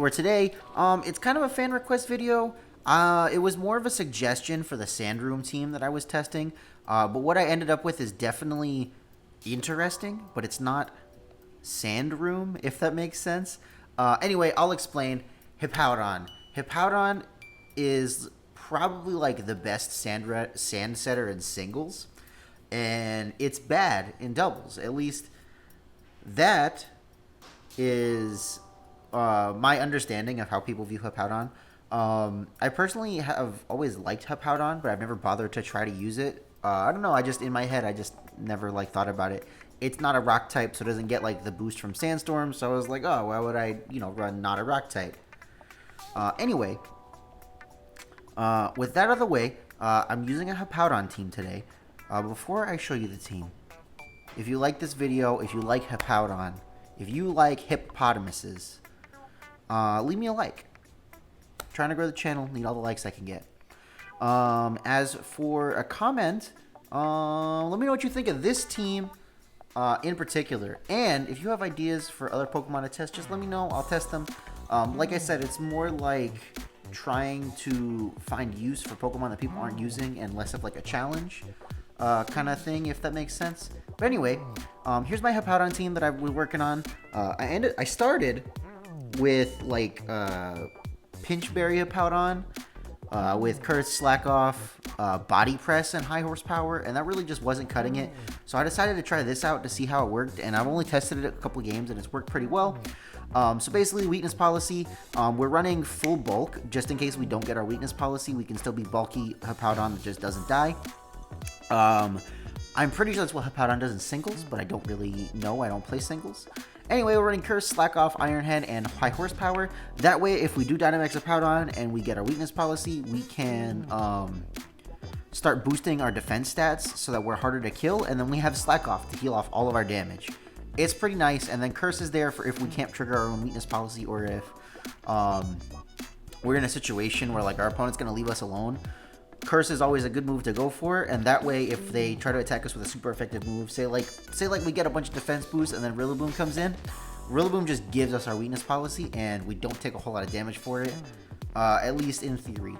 Where today, it's kind of a fan request video. It was more of a suggestion for the Sandroom team that I was testing. But what I ended up with is definitely interesting, but it's not Sandroom, if that makes sense. Anyway, I'll explain. Hippowdon. Hippowdon is probably like the best sand setter in singles, and it's bad in doubles. At least that is my understanding of how people view Hippowdon. I personally have always liked Hippowdon, but I've never bothered to try to use it. I don't know. I just in my head, I just never like thought about it. It's not a rock type, so it doesn't get like the boost from Sandstorm. So I was like, oh, why would I, run not a rock type? Anyway, with that out of the way, I'm using a Hippowdon team today. Before I show you the team, if you like this video, if you like Hippowdon, if you like hippopotamuses, leave me a like. I'm trying to grow the channel, need all the likes I can get. As for a comment, let me know what you think of this team in particular. And if you have ideas for other Pokemon to test, just let me know. I'll test them. Like I said, it's more like trying to find use for Pokemon that people aren't using and less of like a challenge kind of thing, if that makes sense. But anyway, here's my Hippowdon team that I've been working on. I started with like Pinchberry Hippowdon with Curse, Slack Off, Body Press, and High Horsepower, and that really just wasn't cutting it. So I decided to try this out to see how it worked, and I've only tested it a couple games, and it's worked pretty well. So basically, weakness policy, we're running full bulk, just in case we don't get our weakness policy. We can still be bulky Hippowdon that just doesn't die. I'm pretty sure that's what Hippowdon does in singles, but I don't really know. I don't play singles. Anyway, we're running Curse, Slack Off, Iron Head, and High Horsepower. That way, if we do Dynamax Hippowdon and we get our weakness policy, we can start boosting our defense stats so that we're harder to kill, and then we have Slack Off to heal off all of our damage. It's pretty nice, and then Curse is there for if we can't trigger our own weakness policy, or if we're in a situation where like our opponent's going to leave us alone. Curse is always a good move to go for, and that way if they try to attack us with a super effective move, say like we get a bunch of defense boosts and then Rillaboom comes in, Rillaboom just gives us our weakness policy and we don't take a whole lot of damage for it, at least in theory.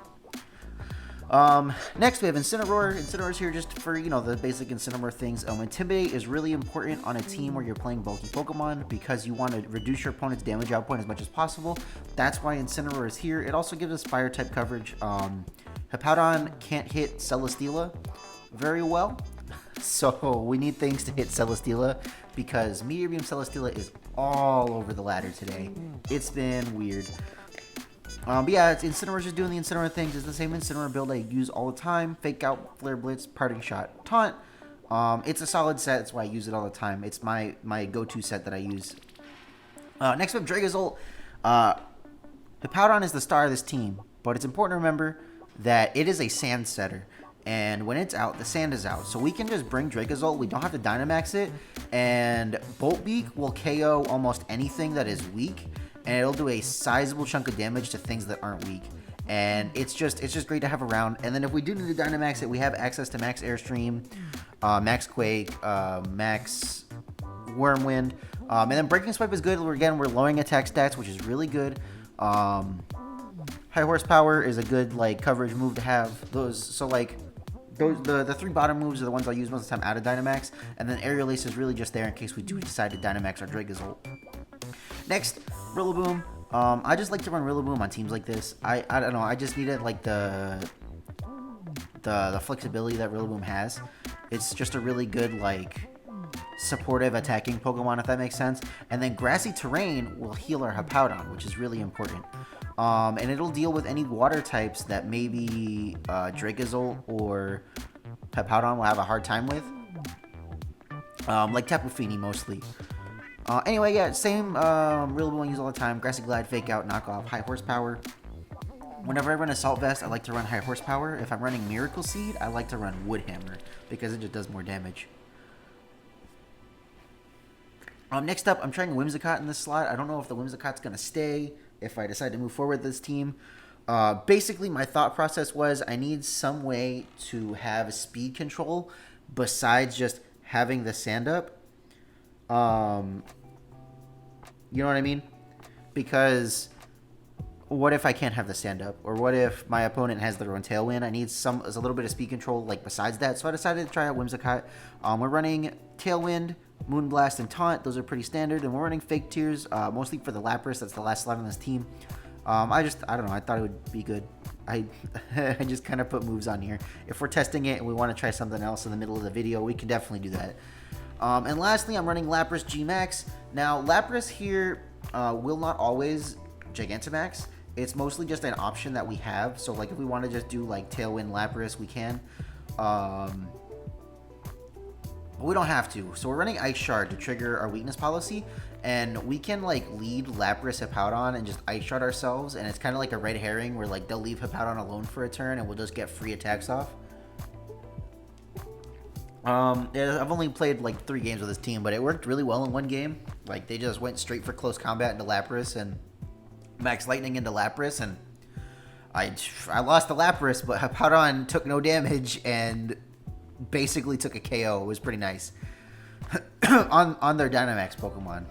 Next we have Incineroar. Incineroar's here just for, the basic Incineroar things. Intimidate is really important on a team where you're playing bulky Pokemon because you want to reduce your opponent's damage output as much as possible. That's why Incineroar is here. It also gives us fire type coverage. Hippowdon can't hit Celesteela very well, so we need things to hit Celesteela because Meteor Beam Celesteela is all over the ladder today. It's been weird. But yeah, Incineroar's just doing the Incineroar things. It's the same Incineroar build I use all the time. Fake Out, Flare Blitz, Parting Shot, Taunt. It's a solid set. That's why I use it all the time. It's my go-to set that I use. Next up, Dragozolt. Hippowdon is the star of this team, but it's important to remember that it is a sand setter, and when it's out, the sand is out. So we can just bring Dragozolt, we don't have to Dynamax it, and Bolt Beak will KO almost anything that is weak, and it'll do a sizable chunk of damage to things that aren't weak. And it's just great to have around. And then if we do need to Dynamax it, we have access to Max Airstream, Max Quake, Max Wormwind, and then Breaking Swipe is good. Again, we're lowering attack stats, which is really good. High Horsepower is a good like coverage move to have. The three bottom moves are the ones I'll use most of the time out of Dynamax, and then Aerial Ace is really just there in case we do decide to Dynamax our Dragozolt. Next, Rillaboom. I just like to run Rillaboom on teams like this. I don't know. I just needed like the flexibility that Rillaboom has. It's just a really good like supportive attacking Pokemon, if that makes sense. And then Grassy Terrain will heal our Hippowdon, which is really important. And it'll deal with any water types that maybe Dragozolt or Hippowdon will have a hard time with. Like Tapu Fini mostly. Anyway, yeah, same Rillaboom I use all the time. Grassy Glide, Fake Out, Knock Off, High Horsepower. Whenever I run Assault Vest, I like to run High Horsepower. If I'm running Miracle Seed, I like to run Wood Hammer because it just does more damage. Next up, I'm trying Whimsicott in this slot. I don't know if the Whimsicott's going to stay if I decide to move forward with this team. Basically, my thought process was I need some way to have speed control besides just having the sand up. You know what I mean? Because what if I can't have the stand up? Or what if my opponent has their own tailwind? I need a little bit of speed control like besides that. So I decided to try out Whimsicott. We're running Tailwind, Moonblast, and Taunt. Those are pretty standard. And we're running Fake Tears, mostly for the Lapras. That's the last slot on this team. I don't know. I thought it would be good. I just kind of put moves on here. If we're testing it and we want to try something else in the middle of the video, we can definitely do that. And lastly, I'm running Lapras G-Max. Now, Lapras here will not always Gigantamax. It's mostly just an option that we have. So, like, if we want to just do, like, Tailwind Lapras, we can. But we don't have to. So we're running Ice Shard to trigger our weakness policy. And we can, like, lead Lapras Hippowdon and just Ice Shard ourselves. And it's kind of like a red herring where, like, they'll leave Hippowdon alone for a turn and we'll just get free attacks off. I've only played, like, 3 games with this team, but it worked really well in one game. Like, they just went straight for close combat into Lapras and Max Lightning into Lapras, and I lost the Lapras, but Hippowdon took no damage and basically took a KO. It was pretty nice on their Dynamax Pokemon.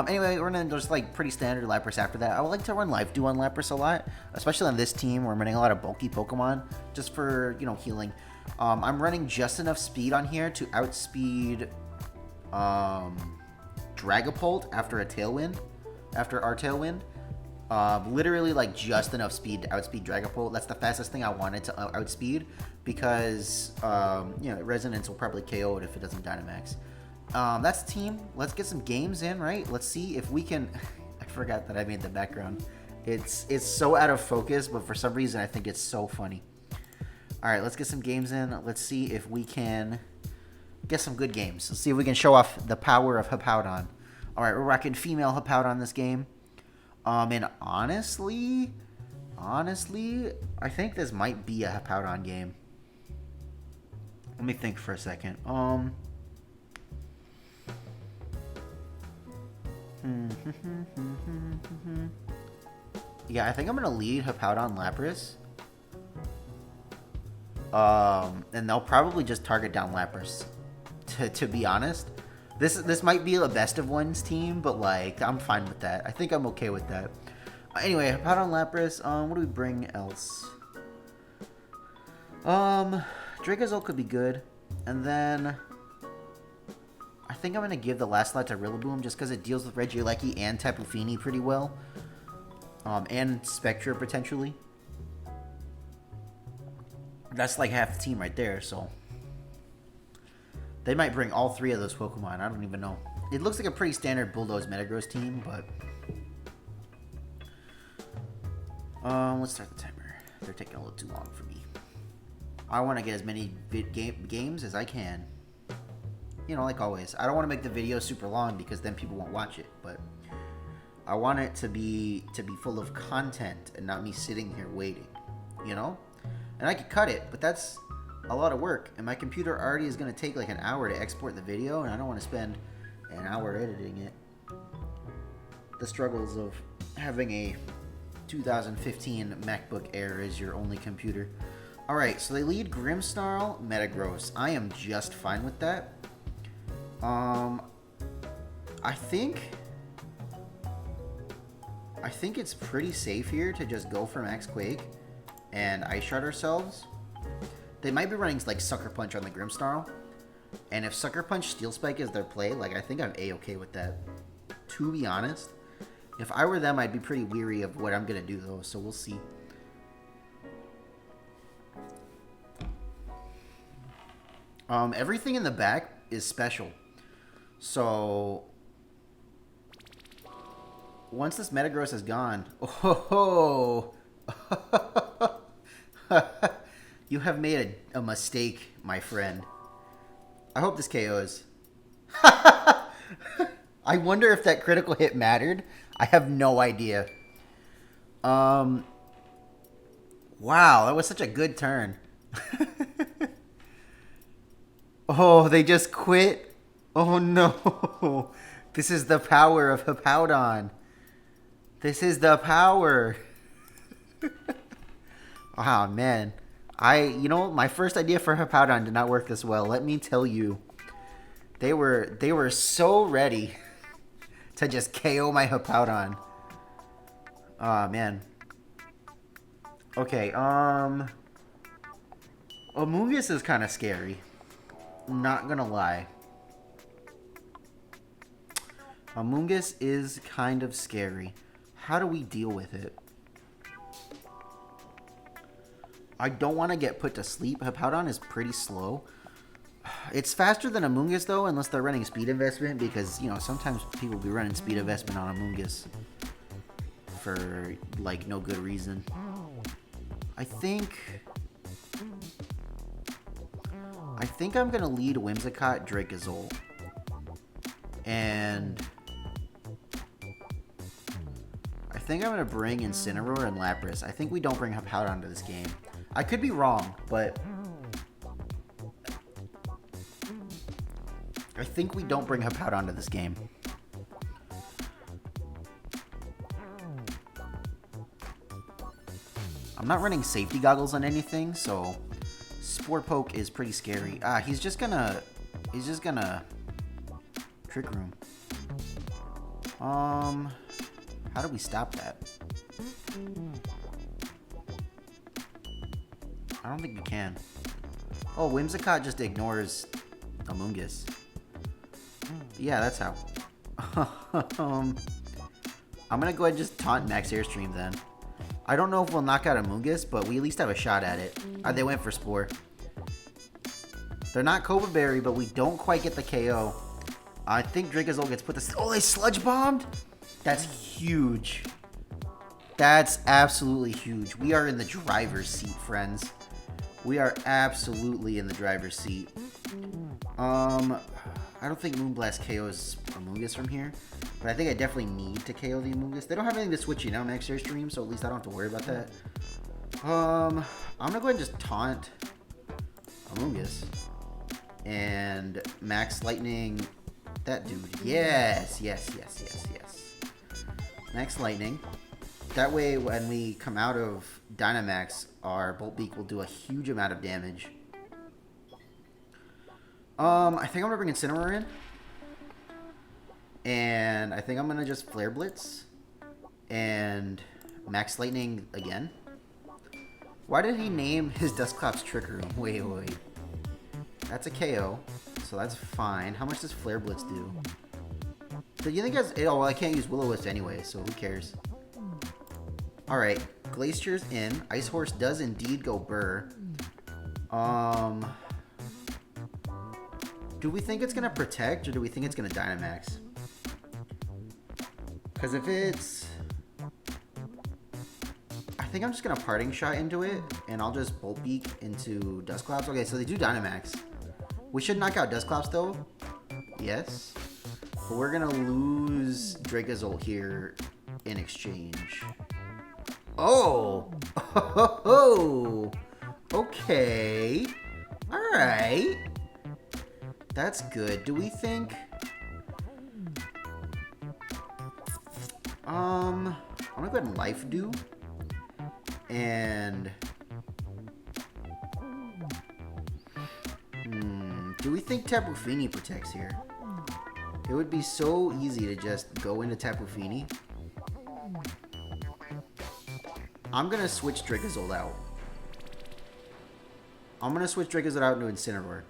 Anyway, we're running just like pretty standard Lapras after that. I would like to run Life Dew on Lapras a lot, especially on this team where I'm running a lot of bulky Pokemon just for, you know, healing. I'm running just enough speed on here to outspeed Dragapult after a Tailwind. After our Tailwind, literally like just enough speed to outspeed Dragapult. That's the fastest thing I wanted to outspeed because you know, Resonance will probably KO it if it doesn't Dynamax. That's the team. Let's get some games in, right? Let's see if we can. I forgot that I made the background. It's so out of focus, but for some reason I think it's so funny. All right, let's get some games in. Let's see if we can get some good games. Let's see if we can show off the power of Hippowdon. All right, we're rocking female Hippowdon this game. And honestly, I think this might be a Hippowdon game. Let me think for a second. Yeah, I think I'm gonna lead Hippowdon Lapras. And they'll probably just target down Lapras. To be honest. This might be a best of ones team, but like I'm fine with that. I think I'm okay with that. Anyway, Hippowdon Lapras. What do we bring else? Dracozolt could be good, and then I think I'm gonna give the last slot to Rillaboom just because it deals with Regieleki and Tapu Fini pretty well, and Spectra potentially. That's like half the team right there, so. They might bring all 3 of those Pokemon. I don't even know. It looks like a pretty standard Bulldoze Metagross team, but... let's start the timer. They're taking a little too long for me. I want to get as many games as I can. You know, like always. I don't want to make the video super long because then people won't watch it, but... I want it to be full of content and not me sitting here waiting. You know? And I could cut it, but that's... a lot of work, and my computer already is going to take like an hour to export the video, and I don't want to spend an hour editing it. The struggles of having a 2015 MacBook Air as your only computer. Alright, so they lead Grimmsnarl, Metagross. I am just fine with that. I think it's pretty safe here to just go for Max Quake and Ice Shard ourselves. They might be running like Sucker Punch on the Grimmsnarl. And if Sucker Punch Steel Spike is their play, like I think I'm A-okay with that. To be honest. If I were them, I'd be pretty weary of what I'm going to do though, so we'll see. Everything in the back is special. So once this Metagross is gone, oh, you have made a mistake, my friend. I hope this KOs. I wonder if that critical hit mattered. I have no idea. Wow, that was such a good turn. Oh, they just quit? Oh no. This is the power of Hippowdon. This is the power. Oh man. You know, my first idea for Hippowdon did not work this well. Let me tell you. They were so ready to just KO my Hippowdon. Ah, man. Okay, Amoonguss is kind of scary. Not gonna lie. Amoonguss is kind of scary. How do we deal with it? I don't want to get put to sleep. Hippowdon is pretty slow. It's faster than Amoonguss, though, unless they're running speed investment, because, you know, sometimes people be running speed investment on Amoonguss for, like, no good reason. I think I'm going to lead Whimsicott, Drakazole. And I think I'm going to bring Incineroar and Lapras. I think we don't bring Hippowdon to this game. I could be wrong, but I think we don't bring Hippowdon to this game. I'm not running safety goggles on anything, so Spore Poke is pretty scary. Ah, he's just gonna Trick Room. How do we stop that? I don't think we can. Oh, Whimsicott just ignores Amoonguss. Yeah, that's how. I'm gonna go ahead and just taunt Max Airstream then. I don't know if we'll knock out Amoonguss, but we at least have a shot at it. They went for Spore. They're not Cobra Berry, but we don't quite get the KO. I think Drakazole gets put to... Oh, they Sludge Bombed? That's huge. That's absolutely huge. We are in the driver's seat, friends. We are absolutely in the driver's seat. I don't think Moonblast KOs Amoonguss from here, but I think I definitely need to KO the Amoonguss. They don't have anything to switch in now Max Airstream, so at least I don't have to worry about that. I'm gonna go ahead and just taunt Amoonguss and Max Lightning that dude. Yes. Max Lightning. That way, when we come out of Dynamax, our Bolt Beak will do a huge amount of damage. I think I'm gonna bring Incineroar in, and I think I'm gonna just Flare Blitz and Max Lightning again. Why did he name his Dusclops Trick Room? Wait. That's a KO, so that's fine. How much does Flare Blitz do? Do you think that's... Oh, well, I can't use Will-O-Wisp anyway, so who cares? Alright, Glacier's in. Ice Horse does indeed go Burr. Do we think it's going to Protect, or do we think it's going to Dynamax? Because if it's... I think I'm just going to Parting Shot into it, and I'll just Bolt Beak into Dusclops. Okay, so they do Dynamax. We should knock out Dusclops, though. Yes. But we're going to lose Drakazole here in exchange. Oh! Oh! Okay. Alright. That's good. Do we think... I'm gonna go ahead and Life Dew. And... do we think Tapu Fini protects here? It would be so easy to just go into Tapu Fini. I'm gonna switch Drakazole out. I'm gonna switch Drakazole out into Incineroar.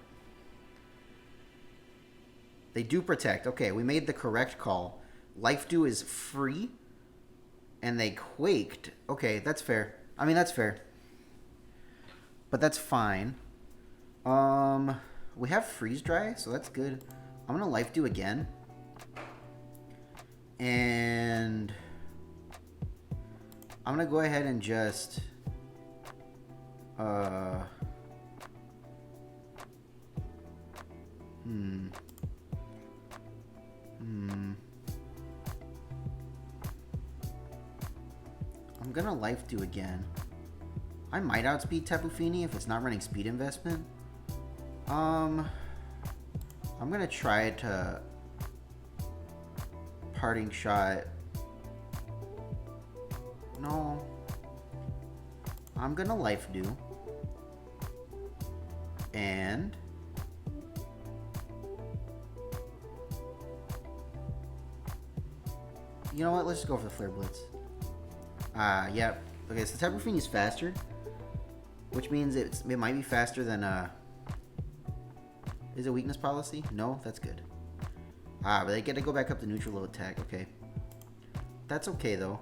They do protect. Okay, we made the correct call. Life Dew is free. And they quaked. Okay, that's fair. I mean, that's fair. But that's fine. We have Freeze Dry, so that's good. I'm gonna Life Dew again. And I'm gonna go ahead and just I'm gonna Life Dew again. I might outspeed Tapu Fini if it's not running speed investment. I'm gonna try to Parting Shot. No. I'm gonna Life Dew. And you know what? Let's just go for the Flare Blitz. Yeah. Okay, so Tapu Fini's faster, which means it might be faster than Is it weakness policy? No, that's good. But they get to go back up to neutral low attack. Okay, that's okay though.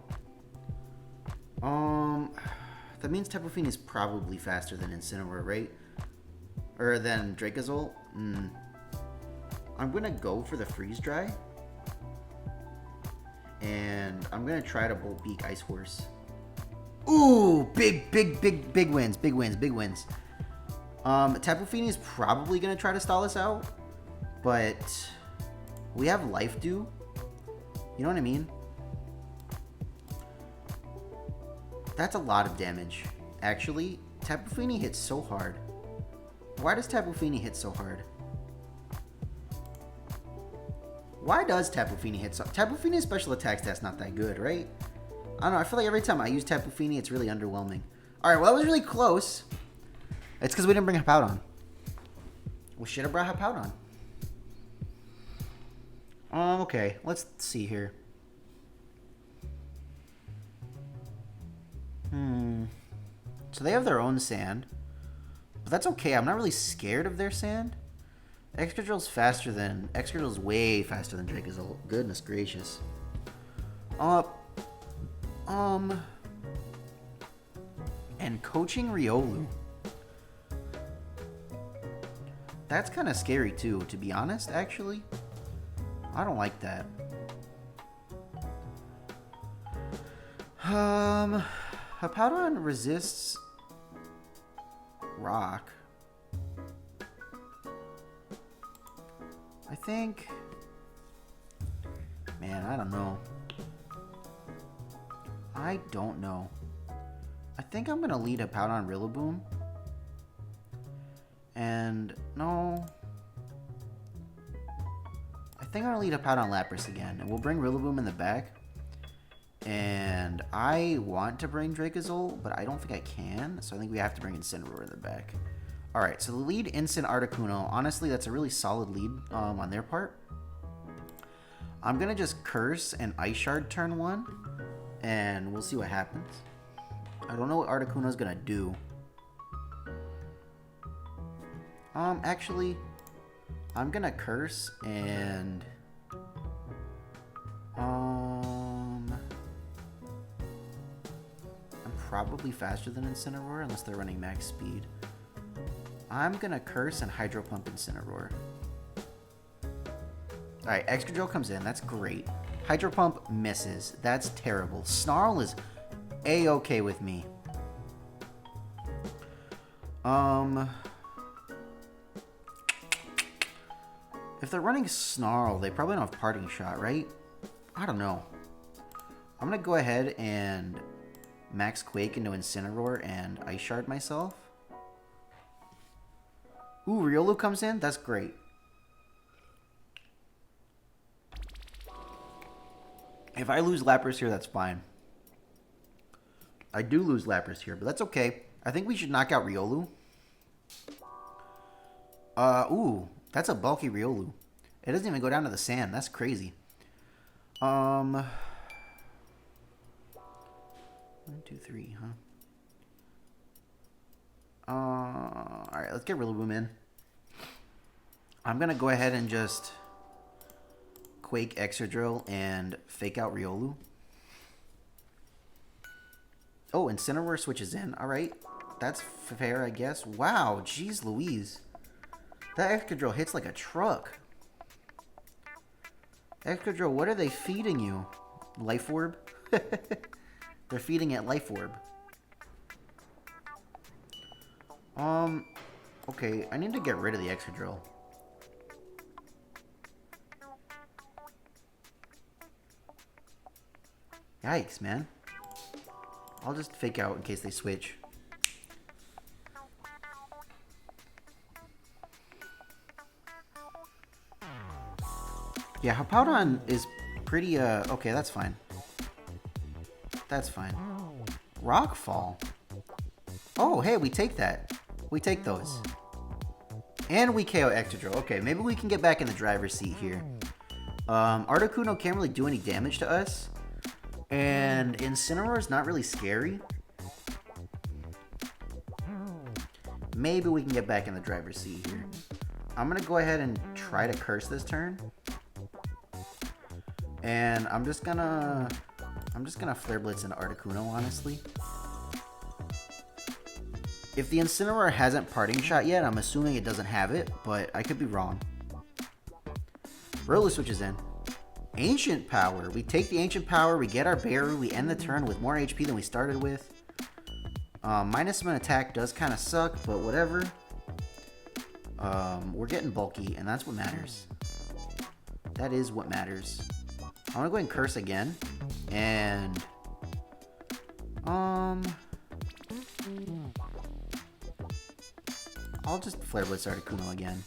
That means Tapu Fini is probably faster than Incineroar, right? Or than Dracozolt. I'm gonna go for the freeze dry. And I'm gonna try to Bolt Beak Ice Horse. Ooh, big wins, big wins. Tapu Fini is probably gonna try to stall us out, but we have Life Dew. You know what I mean? That's a lot of damage. Actually, Tapu Fini hits so hard. Why does Tapu Fini hit so hard? Why does Tapu Fini hit so... Tapu Fini's special attack stat's not that good, right? I don't know, I feel like every time I use Tapu Fini, it's really underwhelming. Alright, well, that was really close. It's because we didn't bring Hippowdon. We should have brought Hippowdon. Okay, let's see here. So they have their own sand. But that's okay, I'm not really scared of their sand. Excadrill's way faster than Dracozolt. Goodness gracious. And coaching Riolu. That's kind of scary too, to be honest, actually. I don't like that. Hippowdon resists rock. I think... Man, I don't know. I think I'm going to lead Hippowdon Rillaboom. And... No... I think I'm going to lead Hippowdon Lapras again. And we'll bring Rillaboom in the back. And I want to bring Dracozolt, but I don't think I can. So I think we have to bring Incineroar in the back. Alright, so the lead Incin Articuno. Honestly, that's a really solid lead on their part. I'm going to just Curse and Ice Shard turn 1. And we'll see what happens. I don't know what Articuno's going to do. Actually, I'm going to Curse and... I'm probably faster than Incineroar unless they're running max speed. I'm gonna Curse and Hydro Pump Incineroar. Alright, Excadrill comes in. That's great. Hydro Pump misses. That's terrible. Snarl is A-okay with me. If they're running Snarl, they probably don't have Parting Shot, right? I don't know. I'm gonna go ahead and Max Quake into Incineroar and Ice Shard myself. Ooh, Riolu comes in? That's great. If I lose Lapras here, that's fine. I do lose Lapras here, but that's okay. I think we should knock out Riolu. Ooh, that's a bulky Riolu. It doesn't even go down to the sand. That's crazy. 1, 2, 3, huh? Alright, let's get Rillaboom in. I'm gonna go ahead and just Quake Excadrill and fake out Riolu. Oh, Incineroar switches in. Alright, that's fair, I guess. Wow, jeez Louise. That Excadrill hits like a truck. Excadrill, what are they feeding you? Life Orb? They're feeding it Life Orb. Okay, I need to get rid of the Excadrill. Yikes, man. I'll just fake out in case they switch. Yeah, Hippowdon is pretty, okay, that's fine. That's fine. Rockfall. Oh, hey, we take that. We take those. And we KO Excadrill. Okay, maybe we can get back in the driver's seat here. Articuno can't really do any damage to us. And Incineroar is not really scary. Maybe we can get back in the driver's seat here. I'm going to go ahead and try to curse this turn. And I'm just gonna Flare Blitz into Articuno, honestly. If the Incineroar hasn't Parting Shot yet, I'm assuming it doesn't have it, but I could be wrong. Riolu switches in. Ancient Power. We take the Ancient Power, we get our Berry, we end the turn with more HP than we started with. Minus an attack does kind of suck, but whatever. We're getting bulky, and that's what matters. That is what matters. I'm gonna go ahead and curse again, and I'll just Flare Blitz Articuno again.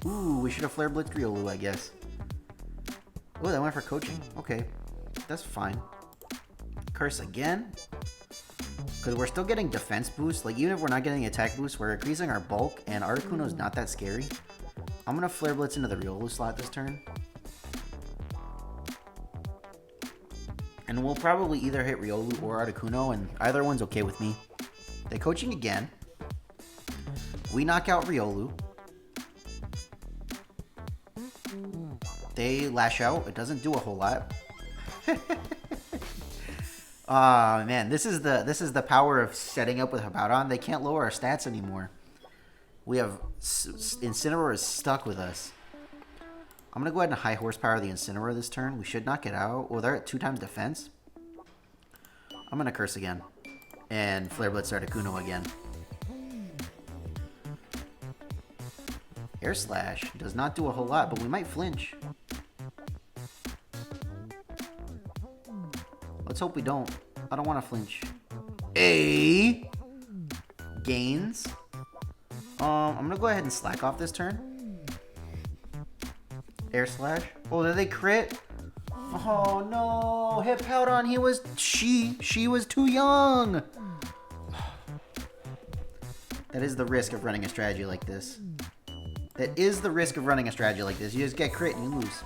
Ooh, we should have Flare Blitzed Riolu, I guess. Oh, that went for coaching. Okay, that's fine. Curse again, because we're still getting defense boost. Like, even if we're not getting attack boost, we're increasing our bulk, and Articuno is not that scary. I'm gonna Flare Blitz into the Riolu slot this turn. And we'll probably either hit Riolu or Articuno, and either one's okay with me. They coaching again. We knock out Riolu. They lash out. It doesn't do a whole lot. Oh man, this is the power of setting up with Hippowdon. They can't lower our stats anymore. We have Incineroar is stuck with us. I'm going to go ahead and high horsepower the Incineroar this turn. We should knock it out. Well, they're at 2 times defense. I'm going to curse again. And Flare Blitz Articuno again. Air Slash does not do a whole lot, but we might flinch. Let's hope we don't. I don't want to flinch. Gains. I'm going to go ahead and slack off this turn. Air Slash. Oh, did they crit? Oh no, Hippowdon, she was too young. That is the risk of running a strategy like this. That is the risk of running a strategy like this. You just get crit and you lose.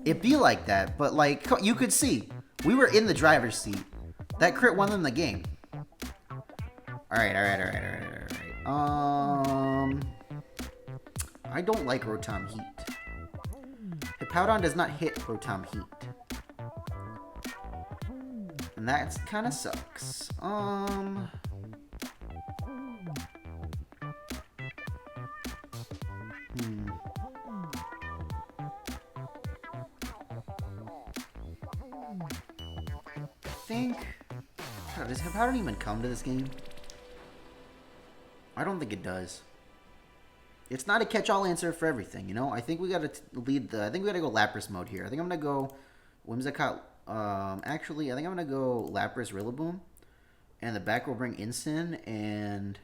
It'd be like that, but like, you could see. We were in the driver's seat. That crit won them the game. Alright. I don't like Rotom Heat. Hippowdon does not hit Rotom Heat. And that kind of sucks. I think... Does Hippowdon even come to this game? I don't think it does. It's not a catch-all answer for everything, you know? I think we gotta I think we gotta go Lapras mode here. I think I'm gonna go Whimsicott. Actually, I think I'm gonna go Lapras Rillaboom. And the back will bring Incin, and...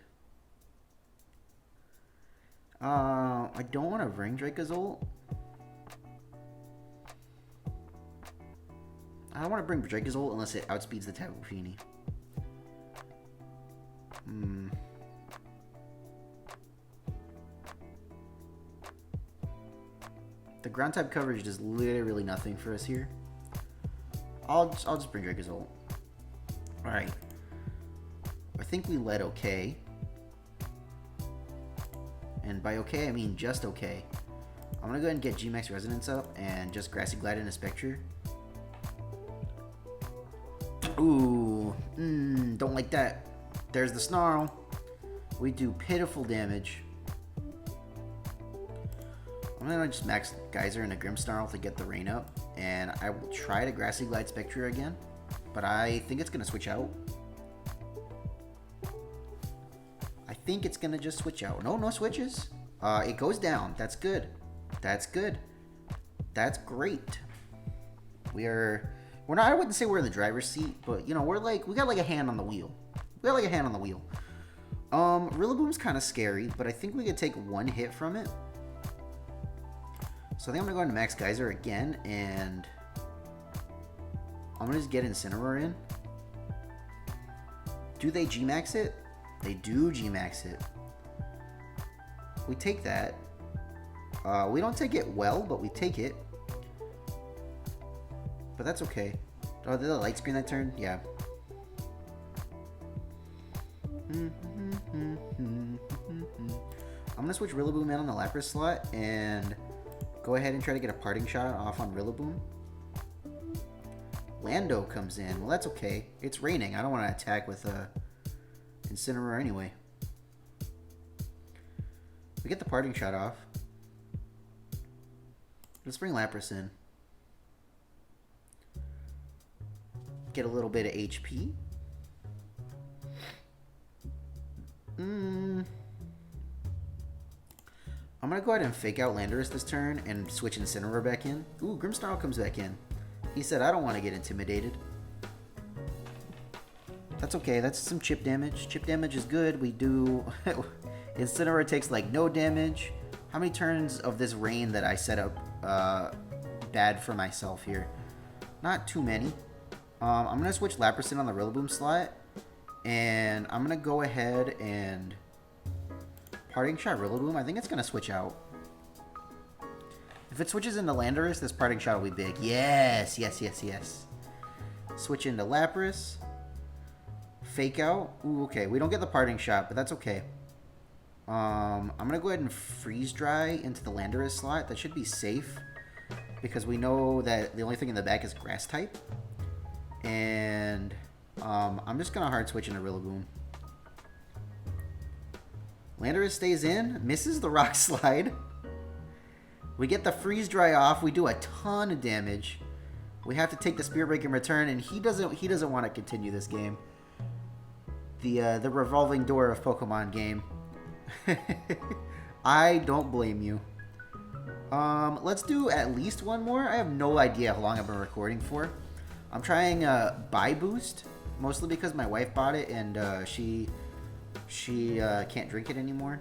I don't want to bring Dracozolt. I don't want to bring Dracozolt unless it outspeeds the Tapu Fini. The ground type coverage does literally nothing for us here. I'll just bring Dracozolt. Alright. I think we led okay. And by okay, I mean just okay. I'm going to go ahead and get G-Max Resonance up and just Grassy Glide into Spectre. Ooh. Don't like that. There's the Snarl. We do pitiful damage. I'm going to just max Geyser and a Grimmsnarl to get the rain up. And I will try to Grassy Glide Spectre again. But I think it's going to switch out. I think it's going to just switch out. No switches. It goes down. That's good. That's good. That's great. We're not, I wouldn't say we're in the driver's seat, but, you know, we got like a hand on the wheel. Rillaboom's kind of scary, but I think we could take one hit from it. So I think I'm going to go into Max Geyser again, and I'm going to just get Incineroar in. Do they G-Max it? They do G-Max it. We take that. We don't take it well, but we take it. But that's okay. Oh, did the light screen that turn? Yeah. I'm gonna switch Rillaboom in on the Lapras slot and go ahead and try to get a parting shot off on Rillaboom. Lando comes in. Well, that's okay. It's raining. I don't want to attack with Incineroar anyway. We get the parting shot off. Let's bring Lapras in. Get a little bit of HP. I'm going to go ahead and fake out Landorus this turn and switch Incineroar back in. Ooh, Grimmsnarl comes back in. He said, I don't want to get intimidated. That's okay. That's some chip damage. Chip damage is good. We do... Incineroar takes, like, no damage. How many turns of this rain that I set up bad for myself here? Not too many. I'm going to switch Lapras in on the Rillaboom slot. And I'm going to go ahead and... Parting Shot Rillaboom. I think it's going to switch out. If it switches into Landorus, this Parting Shot will be big. Yes, yes, yes, yes. Switch into Lapras. Fake out. Ooh, okay. We don't get the Parting Shot, but that's okay. I'm going to go ahead and Freeze Dry into the Landorus slot. That should be safe. Because we know that the only thing in the back is Grass type. And I'm just going to Hard Switch into Rillaboom. Landorus stays in, misses the Rock Slide. We get the Freeze Dry off. We do a ton of damage. We have to take the Spirit Break in return, and he doesn't want to continue this game. The revolving door of Pokemon game. I don't blame you. Let's do at least one more. I have no idea how long I've been recording for. I'm trying Buy Boost, mostly because my wife bought it and she can't drink it anymore.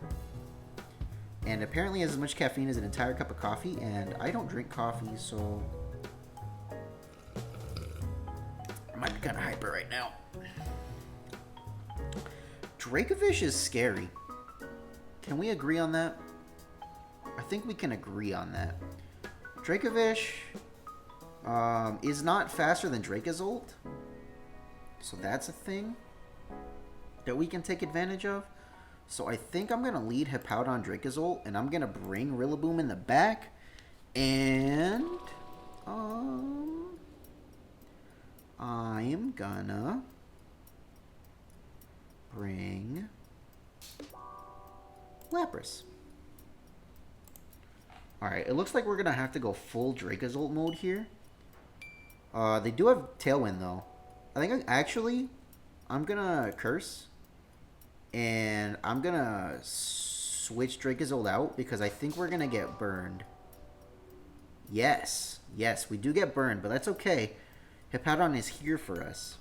And apparently has as much caffeine as an entire cup of coffee, and I don't drink coffee, so I might be kind of hyper right now. Dracovish is scary. Can we agree on that? I think we can agree on that. Dracovish is not faster than Dracozolt, so that's a thing that we can take advantage of. So I think I'm going to lead Hippowdon Dracozolt, and I'm going to bring Rillaboom in the back, and I'm gonna bring Lapras. Alright, it looks like we're going to have to go full Dracozolt mode here. They do have Tailwind, though. I think I'm going to Curse. And I'm going to switch Dracozolt out because I think we're going to get burned. Yes. Yes, we do get burned, but that's okay. Hippowdon is here for us.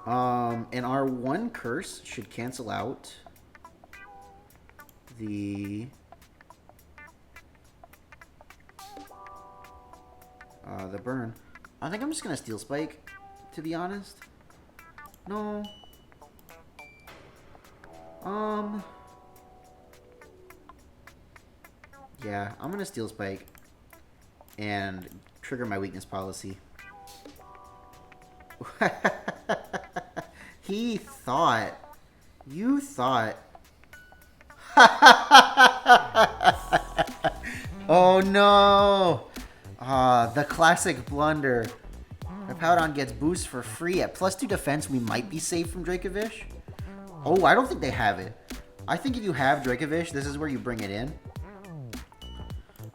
And our one Curse should cancel out the burn. I think I'm just going to Steel Spike, to be honest. No. Yeah, I'm going to Steel Spike and trigger my weakness policy. He thought. You thought. Oh no! The classic blunder. Hippowdon gets boost for free. At +2 defense, we might be safe from Dracovish. Oh, I don't think they have it. I think if you have Dracovish, this is where you bring it in.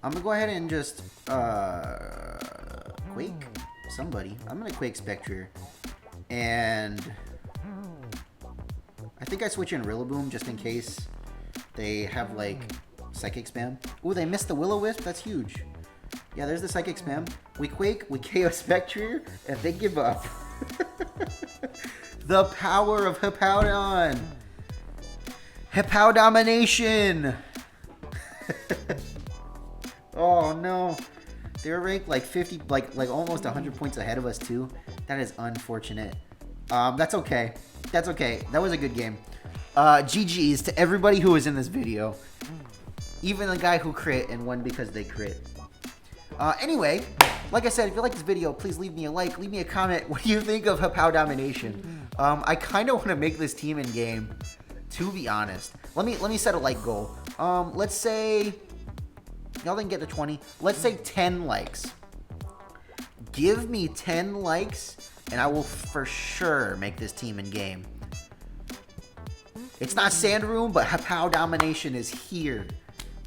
I'm going to go ahead and just Quake somebody. I'm going to Quake Spectre. And I think I switch in Rillaboom just in case they have, like, Psychic Spam. Ooh, they missed the Will-O-Wisp. That's huge. Yeah, there's the Psychic Spam. We Quake, we KO Spectre, and they give up. The power of Hippowdon. Hippowdomination. Oh no. They're ranked like 50, like almost 100 points ahead of us too. That is unfortunate. That's okay. That's okay. That was a good game. GG's to everybody who was in this video. Even the guy who crit and won because they crit. Anyway, like I said, if you like this video, please leave me a like, leave me a comment. What do you think of Hippower domination? I kind of want to make this team in game, to be honest. Let me set a like goal. Let's say y'all didn't get to 20. Let's say 10 likes. Give me 10 likes, and I will for sure make this team in game. It's not Sand Room, but Hippower domination is here.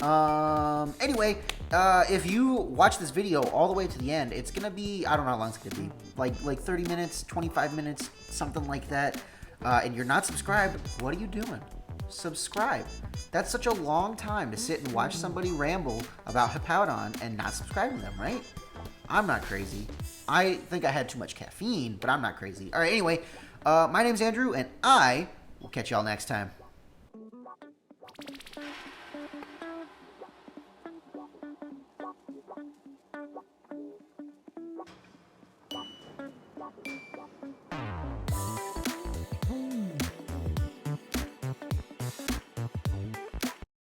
Anyway, if you watch this video all the way to the end, it's gonna be, I don't know how long it's gonna be, like 30 minutes, 25 minutes, something like that. And you're not subscribed, what are you doing? Subscribe. That's such a long time to sit and watch somebody ramble about Hippowdon and not subscribe to them, right? I'm not crazy. I think I had too much caffeine, but I'm not crazy. All right, anyway, my name's Andrew, and I will catch y'all next time.